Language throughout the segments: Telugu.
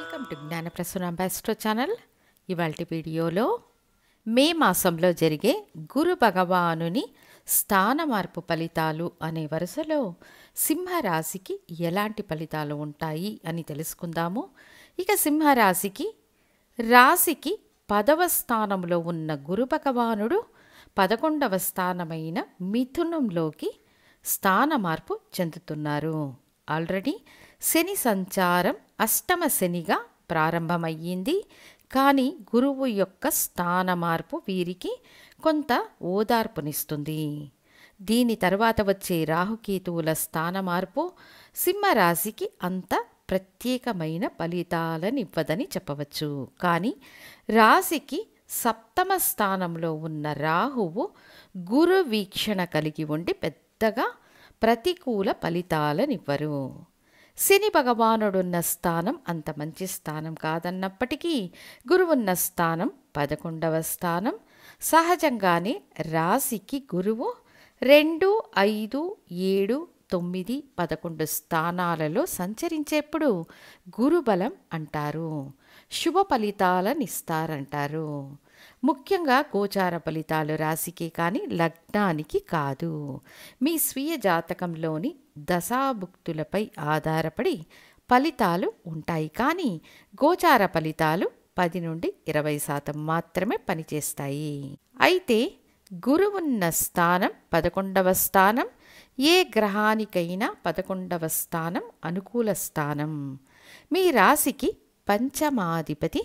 Welcome to Gnanaprasuna ambassador channel. ఇవాల్టి వీడియోలో మే మాసంలో జరిగే గురు భగవానుని స్థాన మార్పు ఫలితాలు అనే వరుసలో సింహరాశికి ఎలాంటి ఫలితాలు ఉంటాయి అని తెలుసుకుందాము. ఇక సింహరాశికి రాశికి 10వ స్థానంలో ఉన్న గురు భగవానుడు 11వ స్థానమైన మిథునంలోకి స్థాన మార్పు చెందుతున్నారు. ఆల్రెడీ శని సంచారం అష్టమ శనిగా ప్రారంభమయ్యింది. కానీ గురువు యొక్క స్థాన మార్పు వీరికి కొంత ఓదార్పునిస్తుంది. దీని తర్వాత వచ్చే రాహుకేతువుల స్థాన మార్పు సింహరాశికి అంత ప్రత్యేకమైన ఫలితాలనివ్వదని చెప్పవచ్చు. కానీ రాశికి 7వ స్థానంలో ఉన్న రాహువు గురు వీక్షణ కలిగి ఉండి పెద్దగా ప్రతికూల ఫలితాలనివ్వరు. శని భగవానుడున్న స్థానం అంత మంచి స్థానం కాదన్నప్పటికీ గురువున్న స్థానం 11వ స్థానం. సహజంగానే రాశికి గురువు 2, 5, 7, 9, 11 స్థానాలలో సంచరించేప్పుడు గురుబలం అంటారు, శుభ ఫలితాలనిస్తారంటారు. ముఖ్యంగా గోచార ఫలితాలు రాశికే కానీ లగ్నానికి కాదు. మీ స్వీయ జాతకంలోని దశాభుక్తులపై ఆధారపడి ఫలితాలు ఉంటాయి. కానీ గోచార ఫలితాలు 10 నుండి 20% మాత్రమే పనిచేస్తాయి. అయితే గురువున్న స్థానం 11వ స్థానం. ఏ గ్రహానికైనా 11వ స్థానం అనుకూల స్థానం. మీ రాశికి పంచమాధిపతి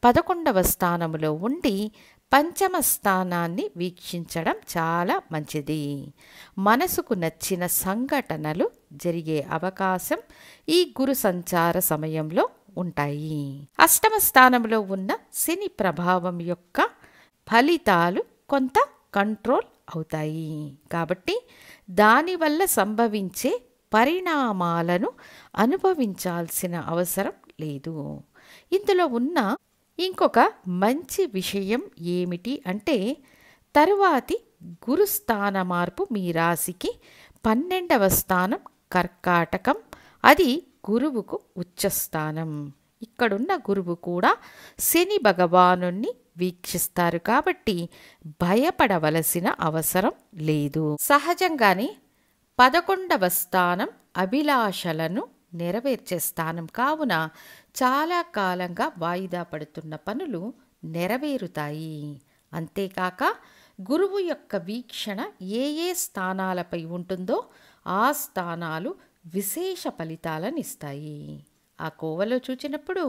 11వ స్థానంలో ఉండి పంచమ స్థానాన్ని వీక్షించడం చాలా మంచిది. మనసుకు నచ్చిన సంఘటనలు జరిగే అవకాశం ఈ గురు సంచార సమయంలో ఉంటాయి. అష్టమ స్థానంలో ఉన్న శని ప్రభావం యొక్క ఫలితాలు కొంత కంట్రోల్ అవుతాయి. కాబట్టి దానివల్ల సంభవించే పరిణామాలను అనుభవించాల్సిన అవసరం లేదు. ఇందులో ఉన్న ఇంకొక మంచి విషయం ఏమిటి అంటే తరువాతి గురుస్థాన మార్పు మీ రాశికి 12వ స్థానం కర్కాటకం. అది గురువుకు ఉచ్చస్థానం. ఇక్కడున్న గురువు కూడా శని భగవానుణ్ణి వీక్షిస్తారు కాబట్టి భయపడవలసిన అవసరం లేదు. సహజంగానే 11వ స్థానం అభిలాషలను నెరవేర్చే స్థానం కావున చాలా కాలంగా వాయిదా పడుతున్న పనులు నెరవేరుతాయి. అంతేకాక గురువు యొక్క వీక్షణ ఏ ఏ స్థానాలపై ఉంటుందో ఆ స్థానాలు విశేష ఫలితాలనిస్తాయి. ఆ కోవలో చూచినప్పుడు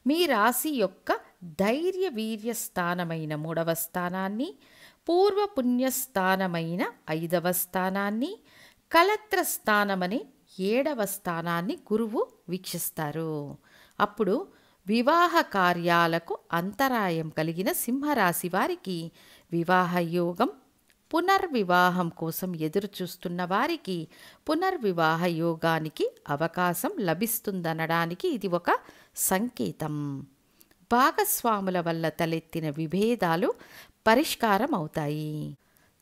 మీ రాశి యొక్క ధైర్య వీర్య స్థానమైన 3వ స్థానాన్ని, పూర్వ పుణ్యస్థానమైన 5వ స్థానాన్ని, కలత్ర స్థానమనే 7వ స్థానాన్ని గురువు వీక్షిస్తారు. అప్పుడు వివాహ కార్యాలకు అంతరాయం కలిగిన సింహరాశి వారికి వివాహ యోగం, పునర్వివాహం కోసం ఎదురు చూస్తున్న వారికి పునర్వివాహ యోగానికి అవకాశం లభిస్తుందనడానికి ఇది ఒక సంకేతం. భాగస్వాముల వల్ల తలెత్తిన విభేదాలు పరిష్కారం అవుతాయి.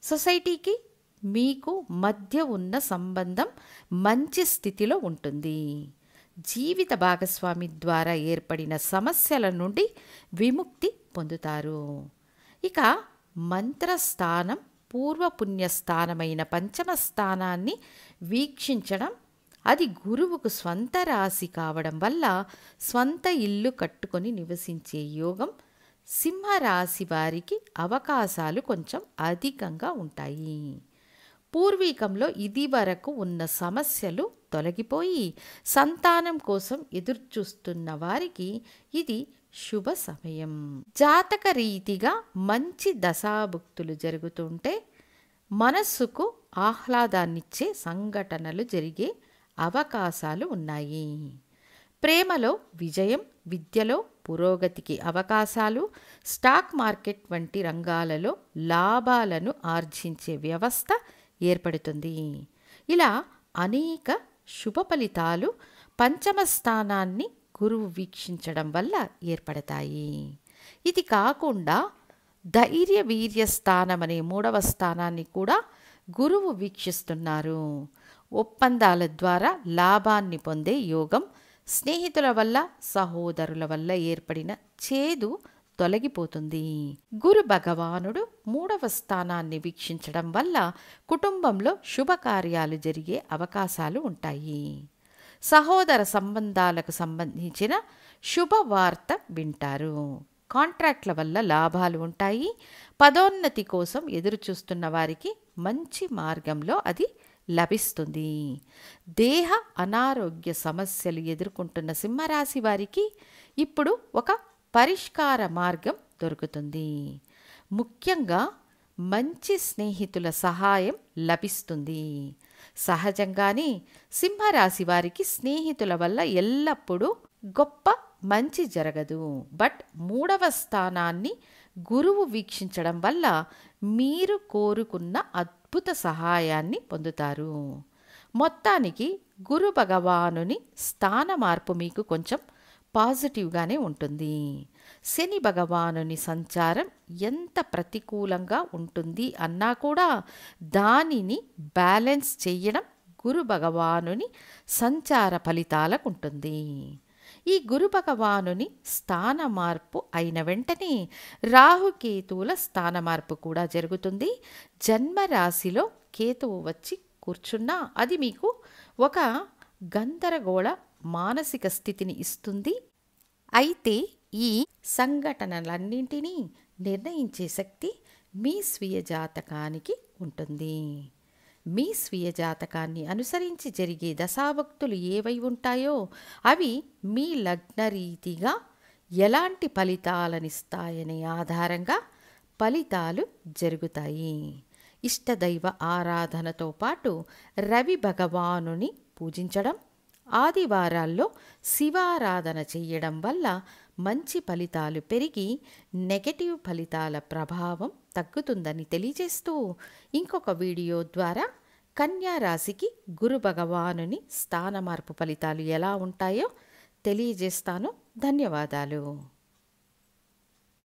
సొసైటీకి మీకు మధ్య ఉన్న సంబంధం మంచి స్థితిలో ఉంటుంది. జీవిత భాగస్వామి ద్వారా ఏర్పడిన సమస్యల నుండి విముక్తి పొందుతారు. ఇక మంత్రస్థానం పూర్వపుణ్యస్థానమైన 5వ స్థానాన్ని వీక్షించడం, అది గురువుకు స్వంత రాశి కావడం వల్ల స్వంత ఇల్లు కట్టుకొని నివసించే యోగం సింహరాశి వారికి అవకాశాలు కొంచెం అధికంగా ఉంటాయి. పూర్వీకంలో ఇది వరకు ఉన్న సమస్యలు తొలగిపోయి సంతానం కోసం ఎదురుచూస్తున్న వారికి ఇది శుభ సమయం. జాతక రీతిగా మంచి దశాభుక్తులు జరుగుతుంటే మనస్సుకు ఆహ్లాదాన్నిచ్చే సంఘటనలు జరిగే అవకాశాలు ఉన్నాయి. ప్రేమలో విజయం, విద్యలో పురోగతికి అవకాశాలు, స్టాక్ మార్కెట్ వంటి రంగాలలో లాభాలను ఆర్జించే వ్యవస్థ ఏర్పడుతుంది. ఇలా అనేక శుభ ఫలితాలు పంచమ స్థానాన్ని గురువు వీక్షించడం వల్ల ఏర్పడతాయి. ఇది కాకుండా ధైర్య వీర్య స్థానం అనే 3వ స్థానాన్ని కూడా గురువు వీక్షిస్తున్నారు. ఒప్పందాల ద్వారా లాభాన్ని పొందే యోగం స్నేహితుల వల్ల, సహోదరుల వల్ల ఏర్పడిన చేదు తొలగిపోతుంది. గురు భగవానుడు 3వ స్థానాన్ని వీక్షించడం వల్ల కుటుంబంలో శుభకార్యాలు జరిగే అవకాశాలు ఉంటాయి. సహోదర సంబంధాలకు సంబంధించిన శుభవార్త వింటారు. కాంట్రాక్ట్ల వల్ల లాభాలు ఉంటాయి. పదోన్నతి కోసం ఎదురుచూస్తున్న వారికి మంచి మార్గంలో అది లభిస్తుంది. దేహ అనారోగ్య సమస్యలు ఎదుర్కొంటున్న సింహరాశి వారికి ఇప్పుడు ఒక పరిష్కార మార్గం దొరుకుతుంది. ముఖ్యంగా మంచి స్నేహితుల సహాయం లభిస్తుంది. సహజంగానే సింహరాశి వారికి స్నేహితుల వల్ల ఎల్లప్పుడూ గొప్ప మంచి జరగదు. బట్ 3వ స్థానాన్ని గురువు వీక్షించడం వల్ల మీరు కోరుకున్న అద్భుత సహాయాన్ని పొందుతారు. మొత్తానికి గురు భగవానుని స్థాన మార్పు మీకు కొంచెం పాజిటివ్గానే ఉంటుంది. శని భగవానుని సంచారం ఎంత ప్రతికూలంగా ఉంటుంది అన్నా కూడా దానిని బ్యాలెన్స్ చేయడం గురు భగవానుని సంచార ఫలితాలకు ఉంటుంది. ఈ గురు భగవానుని స్థాన మార్పు అయిన వెంటనే రాహుకేతువుల స్థాన మార్పు కూడా జరుగుతుంది. జన్మరాశిలో కేతువు వచ్చి కూర్చున్నా అది మీకు ఒక గందరగోళ మానసిక స్థితిని ఇస్తుంది. అయితే ఈ సంఘటనలన్నింటినీ నిర్ణయించే శక్తి మీ స్వీయ జాతకానికి ఉంటుంది. మీ స్వీయ జాతకాన్ని అనుసరించి జరిగే దశాభక్తులు ఏవై ఉంటాయో అవి మీ లగ్నరీతిగా ఎలాంటి ఫలితాలనిస్తాయనే ఆధారంగా ఫలితాలు జరుగుతాయి. ఇష్టదైవ ఆరాధనతో పాటు రవి భగవానుని పూజించడం, ఆదివారాల్లో శివారాధన చేయడం వల్ల మంచి ఫలితాలు పెరిగి నెగటివ్ ఫలితాల ప్రభావం తగ్గుతుందని తెలియజేస్తూ ఇంకొక వీడియో ద్వారా కన్యా రాశికి గురు భగవానుని స్థాన మార్పు ఫలితాలు ఎలా ఉంటాయో తెలియజేస్తాను. ధన్యవాదాలు.